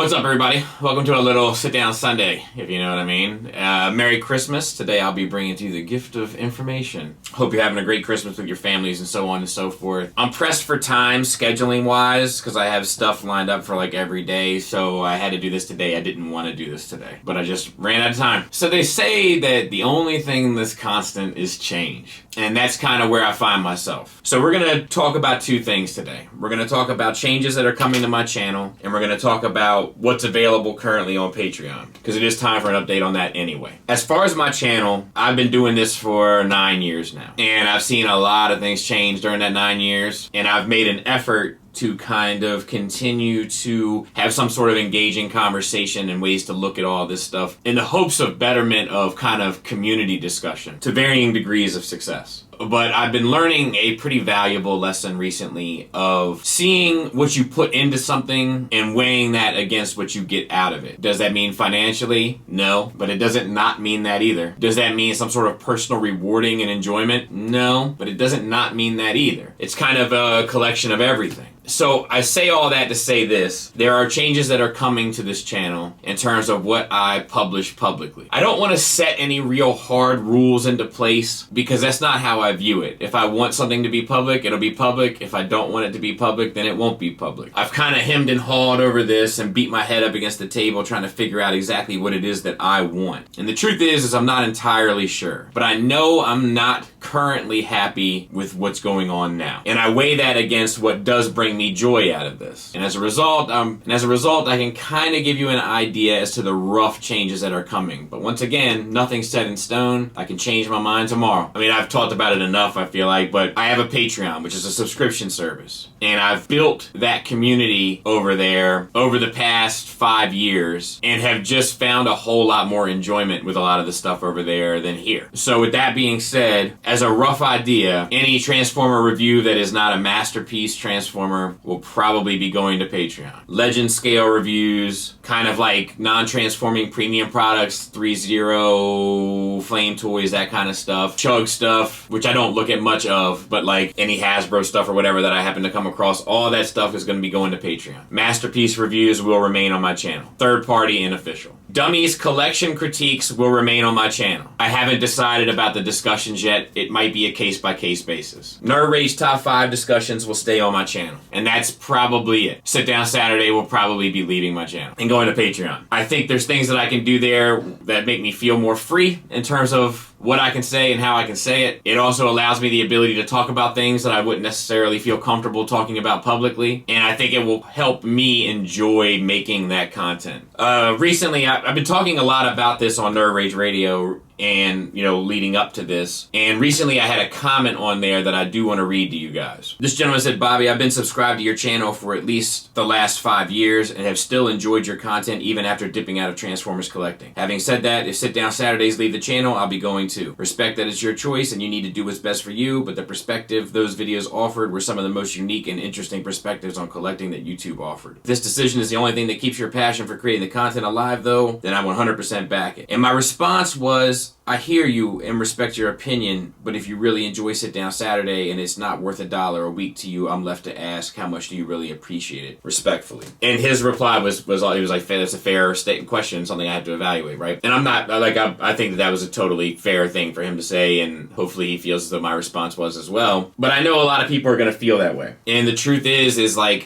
What's up, everybody? Welcome to a little sit-down Sunday, if you know what I mean. Merry Christmas. Today I'll be bringing to you the gift of information. Hope you're having a great Christmas with your families and so on and so forth. I'm pressed for time, scheduling-wise, because I have stuff lined up for like every day, so I had to do this today. I didn't want to do this today, but I just ran out of time. So they say that the only thing that's constant is change, and that's kind of where I find myself. So we're going to talk about two things today. We're going to talk about changes that are coming to my channel, and we're going to talk about what's available currently on Patreon, because it is time for an update on that anyway. As far as my channel, I've been doing this for 9 years now, and I've seen a lot of things change during that 9 years, and I've made an effort to kind of continue to have some sort of engaging conversation and ways to look at all this stuff in the hopes of betterment of kind of community discussion to varying degrees of success. But I've been learning a pretty valuable lesson recently of seeing what you put into something and weighing that against what you get out of it. Does that mean financially? No, but it doesn't not mean that either. Does that mean some sort of personal rewarding and enjoyment? No, but it doesn't not mean that either. It's kind of a collection of everything. So I say all that to say this. There are changes that are coming to this channel in terms of what I publish publicly. I don't want to set any real hard rules into place because that's not how I view it. If I want something to be public, it'll be public. If I don't want it to be public, then it won't be public. I've kind of hemmed and hawed over this and beat my head up against the table trying to figure out exactly what it is that I want. And the truth is I'm not entirely sure. But I know I'm not currently happy with what's going on now. And I weigh that against what does bring me joy out of this. And as a result, I can kind of give you an idea as to the rough changes that are coming. But once again, nothing's set in stone. I can change my mind tomorrow. I mean, I've talked about it enough, I feel like, but I have a Patreon, which is a subscription service. And I've built that community over there over the past 5 years and have just found a whole lot more enjoyment with a lot of the stuff over there than here. So with that being said, as a rough idea, any Transformer review that is not a masterpiece Transformer will probably be going to Patreon. Legend scale reviews, kind of like non-transforming premium products, 3-0, flame toys, that kind of stuff. Chug stuff, which I don't look at much of, but like any Hasbro stuff or whatever that I happen to come across, all that stuff is going to be going to Patreon. Masterpiece reviews will remain on my channel. Third party and official. Dummies collection critiques will remain on my channel. I haven't decided about the discussions yet. It might be a case-by-case basis. Nerd Rage Top 5 discussions will stay on my channel. And that's probably it. Sit Down Saturday will probably be leaving my channel and going to Patreon. I think there's things that I can do there that make me feel more free in terms of what I can say and how I can say it. It also allows me the ability to talk about things that I wouldn't necessarily feel comfortable talking about publicly. And I think it will help me enjoy making that content. Recently, I've been talking a lot about this on Nerd Rage Radio and, leading up to this. And recently I had a comment on there that I do want to read to you guys. This gentleman said, "Bobby, I've been subscribed to your channel for at least the last 5 years and have still enjoyed your content even after dipping out of Transformers collecting. Having said that, if Sit Down Saturdays leave the channel, I'll be going too. Respect that it's your choice and you need to do what's best for you, but the perspective those videos offered were some of the most unique and interesting perspectives on collecting that YouTube offered. If this decision is the only thing that keeps your passion for creating the content alive though, then I 100% back it." And my response was, "I hear you and respect your opinion, but if you really enjoy Sit Down Saturday and it's not worth $1 a week to you, I'm left to ask, how much do you really appreciate it? Respectfully." And his reply was like, "That's a fair question, something I have to evaluate," right? And I'm not, I think that was a totally fair thing for him to say, and hopefully he feels as though my response was as well. But I know a lot of people are going to feel that way. And the truth is I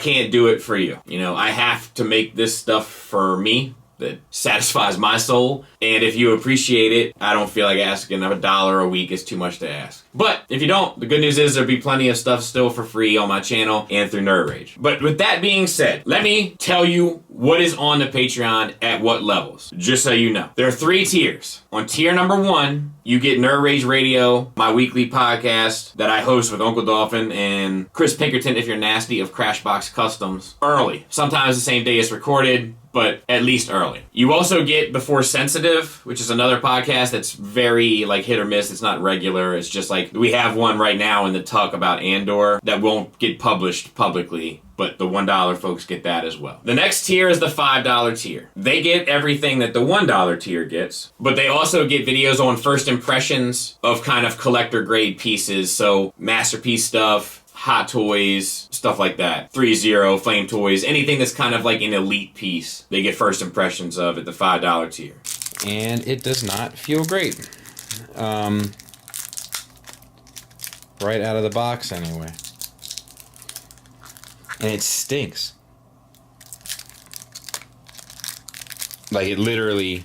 can't do it for you. I have to make this stuff for me that satisfies my soul, and if you appreciate it, I don't feel like asking $1 a week is too much to ask. But if you don't, the good news is there'll be plenty of stuff still for free on my channel and through Nerd Rage. But with that being said, let me tell you what is on the Patreon at what levels, just so you know. There are 3 tiers. On tier number 1, you get Nerd Rage Radio, my weekly podcast that I host with Uncle Dolphin and Chris Pinkerton, if you're nasty, of Crashbox Customs, early. Sometimes the same day it's recorded, but at least early. You also get The Force Sensitive, which is another podcast that's very hit or miss. It's not regular. It's just we have one right now in the tuck about Andor that won't get published publicly, but the $1 folks get that as well. The next tier is the $5 tier. They get everything that the $1 tier gets, but they also get videos on first impressions of kind of collector grade pieces, so masterpiece stuff, Hot Toys, stuff like that. 3-0, Flame Toys, anything that's kind of like an elite piece, they get first impressions of at the $5 tier. And it does not feel great. Right out of the box, anyway. And it stinks. Like, it literally...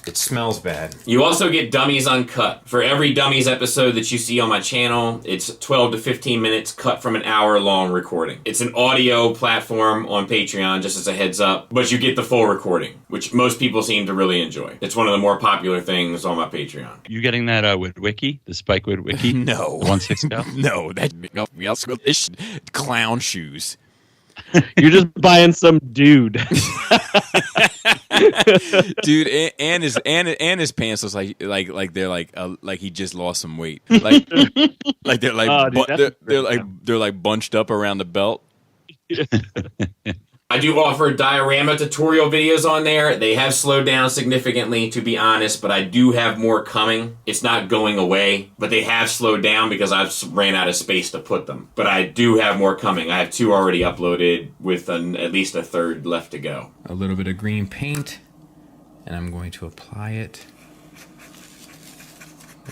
It smells bad. You also get Dummies Uncut. For every Dummies episode that you see on my channel, it's 12 to 15 minutes cut from an hour-long recording. It's an audio platform on Patreon, just as a heads up, but you get the full recording, which most people seem to really enjoy. It's one of the more popular things on my Patreon. You getting that with Wiki? The Spikewood Wiki? No. 1/6 No, that we also got this clown shoes. You're just buying some dude. Dude, and his pants looks like they're like he just lost some weight. Like they're like Oh, dude, they're like bunched up around the belt. I do offer diorama tutorial videos on there. They have slowed down significantly, to be honest, but I do have more coming. It's not going away, but they have slowed down because I've ran out of space to put them. But I do have more coming. I have 2 already uploaded with at least a third left to go. A little bit of green paint, and I'm going to apply it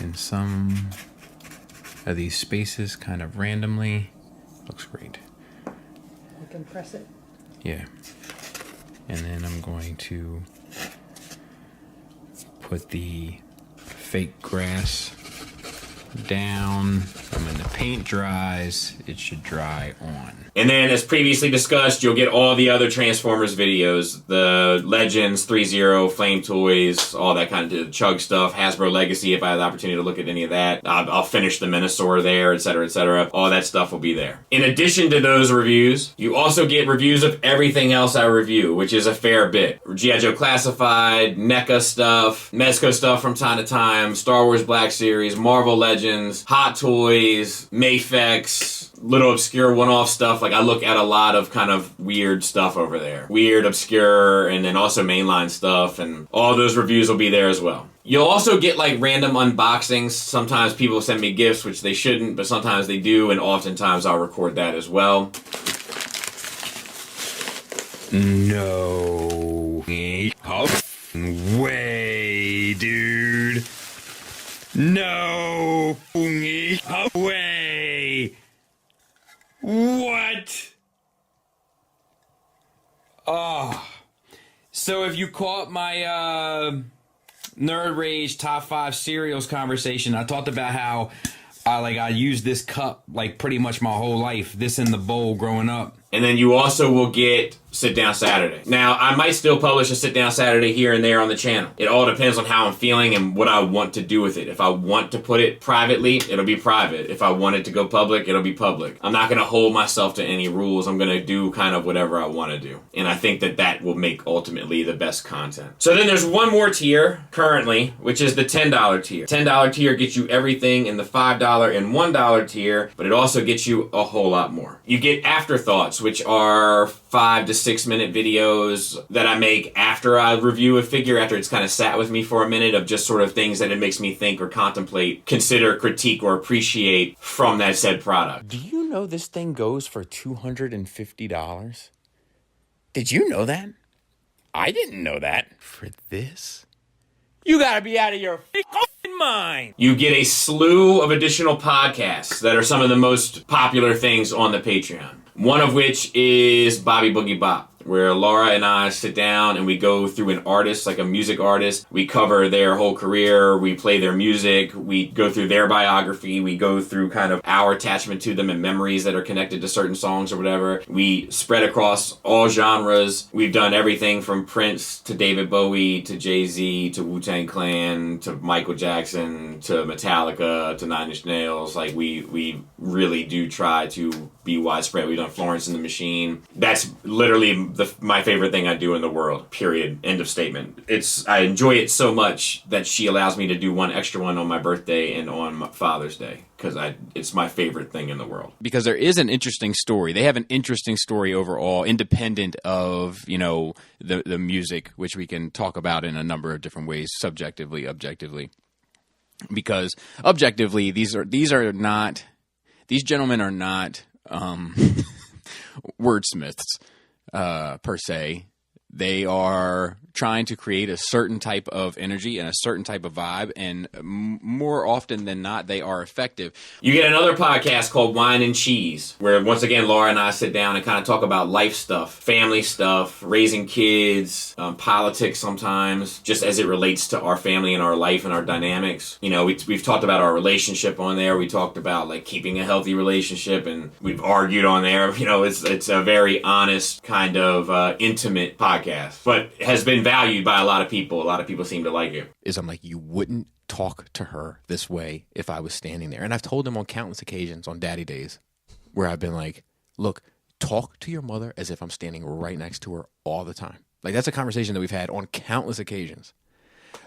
in some of these spaces kind of randomly. Looks great. You can press it. Yeah. And then I'm going to put the fake grass down, and when the paint dries, it should dry on. And then, as previously discussed, you'll get all the other Transformers videos. The Legends, 3-0, Flame Toys, all that kind of Chug stuff, Hasbro Legacy, if I have the opportunity to look at any of that. I'll finish the Minosaur there, etc., etc. All that stuff will be there. In addition to those reviews, you also get reviews of everything else I review, which is a fair bit. G.I. Joe Classified, NECA stuff, Mezco stuff from time to time, Star Wars Black Series, Marvel Legends, Hot Toys, Mafex, little obscure one-off stuff. Like, I look at a lot of kind of weird stuff over there. Weird, obscure, and then also mainline stuff, and all those reviews will be there as well. You'll also get like random unboxings. Sometimes people send me gifts, which they shouldn't, but sometimes they do, and oftentimes I'll record that as well. No way, dude. No way. What? Oh. So if you caught my Nerd Rage top 5 cereals conversation, I talked about how I used this cup like pretty much my whole life, this in the bowl growing up. And then you also will get Sit Down Saturday. Now, I might still publish a Sit Down Saturday here and there on the channel. It all depends on how I'm feeling and what I want to do with it. If I want to put it privately, it'll be private. If I want it to go public, it'll be public. I'm not going to hold myself to any rules. I'm going to do kind of whatever I want to do. And I think that that will make ultimately the best content. So then there's one more tier currently, which is the $10 tier. $10 tier gets you everything in the $5 and $1 tier, but it also gets you a whole lot more. You get afterthoughts, which are 5 to 6 minute videos that I make after I review a figure, after it's kind of sat with me for a minute, of just sort of things that it makes me think or contemplate, consider, critique, or appreciate from that said product. Do you know this thing goes for $250? Did you know that? I didn't know that. For this? You gotta be out of your f***ing mind! You get a slew of additional podcasts that are some of the most popular things on the Patreon. One of which is Bobby Boogie Bop, where Laura and I sit down and we go through an artist, like a music artist. We cover their whole career, we play their music, we go through their biography, we go through kind of our attachment to them and memories that are connected to certain songs or whatever. We spread across all genres. We've done everything from Prince to David Bowie to Jay-Z to Wu-Tang Clan to Michael Jackson to Metallica to Nine Inch Nails. Like, we really do try to be widespread. We've done Florence and the Machine. That's literally my favorite thing I do in the world, period. End of statement. I enjoy it so much that she allows me to do one extra one on my birthday and on Father's Day, because it's my favorite thing in the world. Because there is an interesting story. They have an interesting story overall, independent of, the music, which we can talk about in a number of different ways, subjectively, objectively. Because objectively, these gentlemen are not wordsmiths, per se. They are trying to create a certain type of energy and a certain type of vibe, and more often than not, they are effective. You get another podcast called Wine and Cheese, where once again, Laura and I sit down and kind of talk about life stuff, family stuff, raising kids, politics sometimes, just as it relates to our family and our life and our dynamics. You know, we've talked about our relationship on there. We talked about like keeping a healthy relationship, and we've argued on there. You know, it's a very honest kind of intimate podcast, but has been valued by a lot of people. A lot of people seem to like it. I'm like, you wouldn't talk to her this way if I was standing there. And I've told them on countless occasions on daddy days where I've been like, look, talk to your mother as if I'm standing right next to her all the time. Like, that's a conversation that we've had on countless occasions.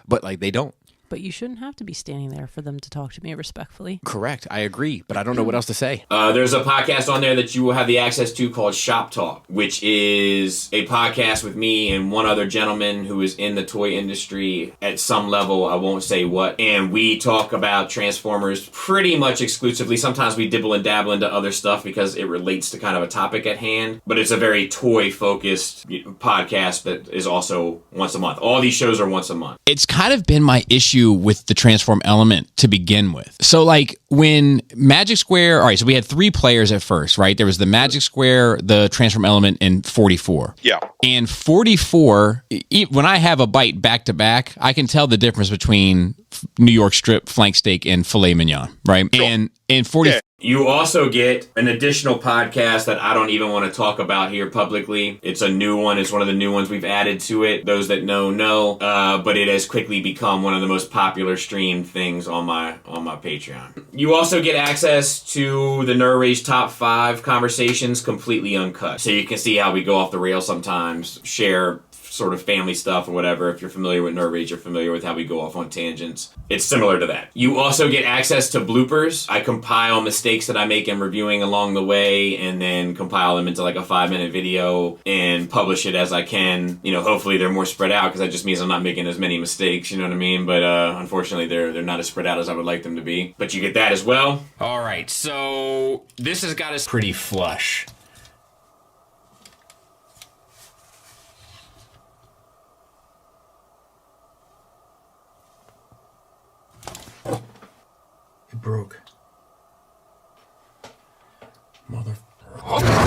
But like, they don't. But you shouldn't have to be standing there for them to talk to me respectfully. Correct. I agree. But I don't know what else to say. There's a podcast on there that you will have the access to called Shop Talk, which is a podcast with me and one other gentleman who is in the toy industry at some level. I won't say what. And we talk about Transformers pretty much exclusively. Sometimes we dibble and dabble into other stuff because it relates to kind of a topic at hand. But it's a very toy-focused podcast that is also once a month. All these shows are once a month. It's kind of been my issue with the transform element to begin with. So like when Magic Square, all right, so we had 3 players at first, right? There was the Magic Square, the transform element, and 44. Yeah. And 44, when I have a bite back to back, I can tell the difference between New York strip, flank steak, and filet mignon, right? Sure. And 44. Yeah. You also get an additional podcast that I don't even want to talk about here publicly. It's a new one. It's one of the new ones we've added to it. Those that know. But it has quickly become one of the most popular streamed things on my Patreon. You also get access to the Nerd Rage Top 5 conversations completely uncut. So you can see how we go off the rails sometimes, share sort of family stuff or whatever. If you're familiar with Nerd Rage, you're familiar with how we go off on tangents. It's similar to that. You also get access to bloopers. I compile mistakes that I make in reviewing along the way and then compile them into like a 5-minute video and publish it as I can. You know, hopefully they're more spread out because that just means I'm not making as many mistakes, you know what I mean? But unfortunately, they're not as spread out as I would like them to be. But you get that as well. All right, so this has got us pretty flush. It broke. Mother.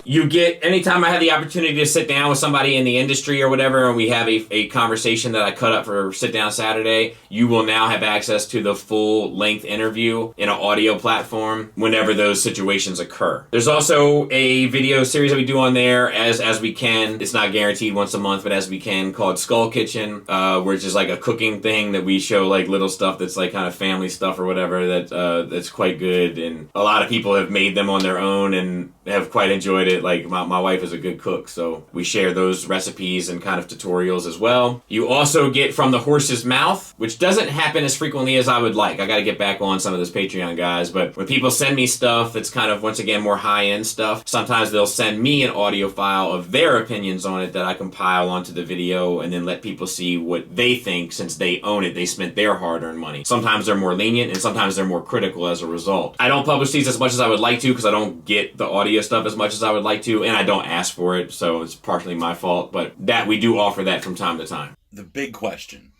You get, anytime I have the opportunity to sit down with somebody in the industry or whatever, and we have a conversation that I cut up for Sit Down Saturday, you will now have access to the full-length interview in an audio platform whenever those situations occur. There's also a video series that we do on there as we can. It's not guaranteed once a month, but as we can, called Skull Kitchen, where it's just like a cooking thing that we show like little stuff that's like kind of family stuff or whatever that's quite good. And a lot of people have made them on their own and have quite enjoyed it. Like my wife is a good cook, so we share those recipes and kind of tutorials as well. You also get From the Horse's Mouth, which doesn't happen as frequently as I would like. I got to get back on some of this Patreon guys, but when people send me stuff that's kind of, once again, more high-end stuff, sometimes they'll send me an audio file of their opinions on it that I compile onto the video and then let people see what they think. Since they own it, they spent their hard-earned money. Sometimes they're more lenient and sometimes they're more critical as a result. I don't publish these as much as I would like to because I don't get the audio stuff as much as I would like to, and I don't ask for it, so it's partially my fault, but that we do offer that from time to time. The big question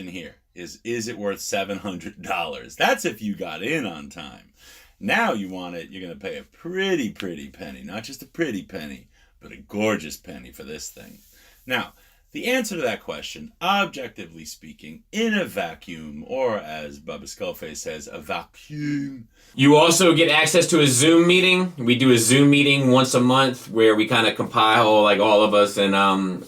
here is it worth $700? That's if you got in on time. Now you want it, you're going to pay a pretty penny, not just a pretty penny, but a gorgeous penny for this thing. Now, the answer to that question, objectively speaking, in a vacuum, or as Bubba Skullface says, a vacuum. You also get access to a Zoom meeting. We do a Zoom meeting once a month where we kind of compile, like, all of us, and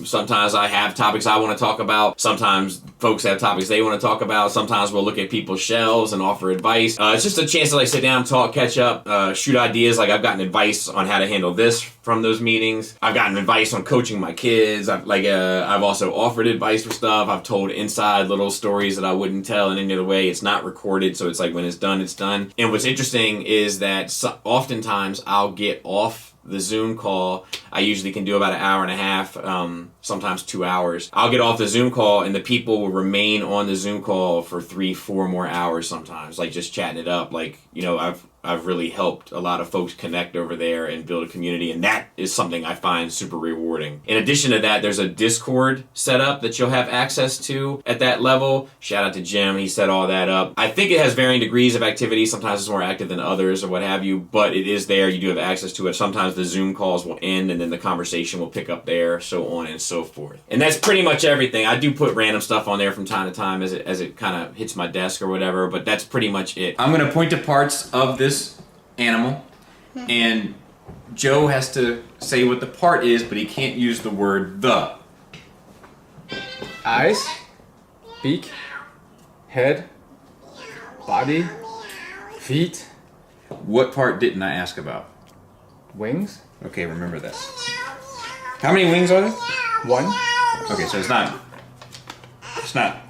sometimes I have topics I want to talk about. Sometimes folks have topics they want to talk about. Sometimes we'll look at people's shelves and offer advice. It's just a chance to, like, sit down, talk, catch up, shoot ideas. Like, I've gotten advice on how to handle this from those meetings. I've gotten advice on coaching my kids. I've also offered advice for stuff. I've told inside little stories that I wouldn't tell in any other way. It's not recorded, so it's like when it's done, it's done. And what's interesting is that oftentimes I'll get off the Zoom call. I usually can do about an hour and a half sometimes 2 hours. I'll get off the Zoom call and the people will remain on the Zoom call for 3-4 more hours sometimes, like just chatting it up. Like, you know, I've really helped a lot of folks connect over there and build a community, and that is something I find super rewarding. In addition to that, there's a Discord set up that you'll have access to at that level. Shout out to Jim, he set all that up. I think it has varying degrees of activity. Sometimes it's more active than others or what have you, but it is there. You do have access to it. Sometimes the Zoom calls will end and then the conversation will pick up there, so on and so forth. And that's pretty much everything. I do put random stuff on there from time to time as it kind of hits my desk or whatever, but that's pretty much it. I'm going to point to parts of this animal, and Joe has to say what the part is, but he can't use the word the. Eyes, beak, head, body, feet. What part didn't I ask about? Wings. Okay, remember that. How many wings are there? 1. Okay, so it's not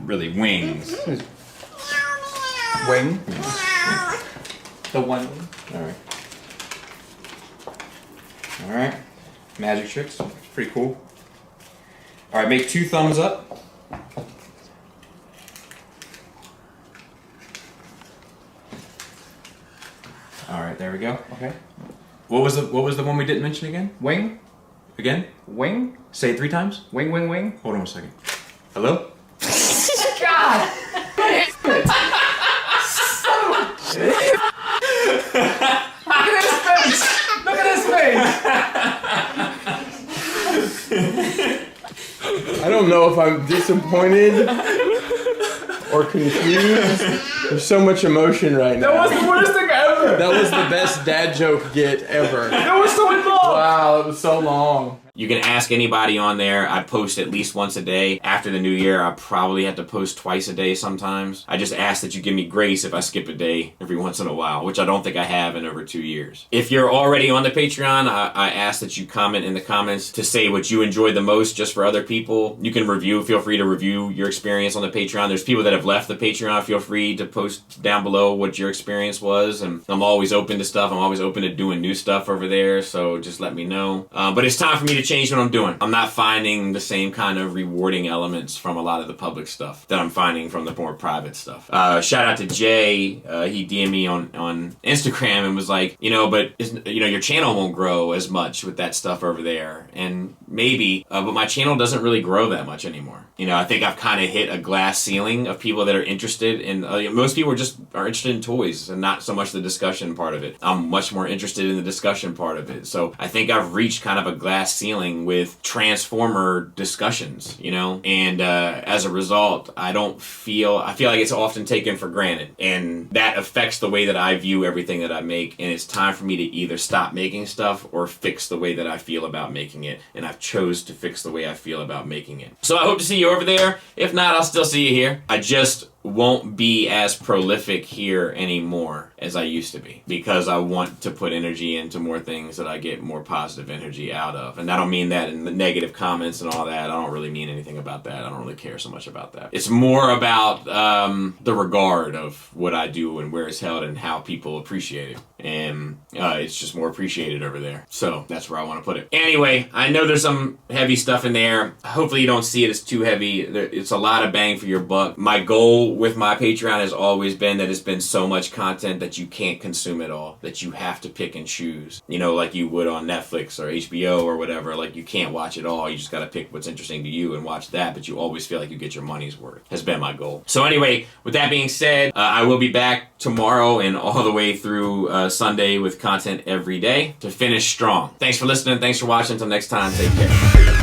really wings. Wing. The one wing. All right. Magic tricks. Pretty cool. All right, make 2 thumbs up. All right, there we go. Okay. What was the one we didn't mention again? Wing. Again? Wing. Say it 3 times. Wing, wing, wing. Hold on a second. Hello? God! Look at his face! I don't know if I'm disappointed or confused. There's so much emotion right now. That was the worst thing ever! That was the best dad joke get ever. That was so long! Wow, it was so long. You can ask anybody on there. I post at least once a day. After the new year, I probably have to post twice a day sometimes. I just ask that you give me grace if I skip a day every once in a while, which I don't think I have in over 2 years. If you're already on the Patreon, I ask that you comment in the comments to say what you enjoyed the most just for other people. You can feel free to review your experience on the Patreon. There's people that have left the Patreon. Feel free to post down below what your experience was. And I'm always open to stuff. I'm always open to doing new stuff over there. So just let me know. But it's time for me to change what I'm doing. I'm not finding the same kind of rewarding elements from a lot of the public stuff that I'm finding from the more private stuff. Shout out to Jay. He DM'd me on Instagram and was like, but your channel won't grow as much with that stuff over there. And maybe, but my channel doesn't really grow that much anymore. I think I've kind of hit a glass ceiling of people that are interested in, most people are interested in toys and not so much the discussion part of it. I'm much more interested in the discussion part of it. So I think I've reached kind of a glass ceiling with Transformer discussions, and as a result, I feel like it's often taken for granted, and that affects the way that I view everything that I make, and it's time for me to either stop making stuff or fix the way that I feel about making it, and I've chose to fix the way I feel about making it. So I hope to see you over there. If not, I'll still see you here. I just won't be as prolific here anymore as I used to be, because I want to put energy into more things that I get more positive energy out of. And I don't mean that in the negative comments and all that. I don't really mean anything about that. I don't really care so much about that. It's more about the regard of what I do and where it's held and how people appreciate it. And it's just more appreciated over there. So that's where I want to put it. Anyway, I know there's some heavy stuff in there. Hopefully you don't see it as too heavy. It's a lot of bang for your buck. My goal with my Patreon has always been that it's been so much content that you can't consume it all, that you have to pick and choose, like you would on Netflix or HBO or whatever. Like, you can't watch it all. You just got to pick what's interesting to you and watch that, but you always feel like you get your money's worth, has been my goal. So anyway, with that being said, I will be back tomorrow and all the way through Sunday with content every day to finish strong. Thanks for listening. Thanks for watching. Until next time, take care.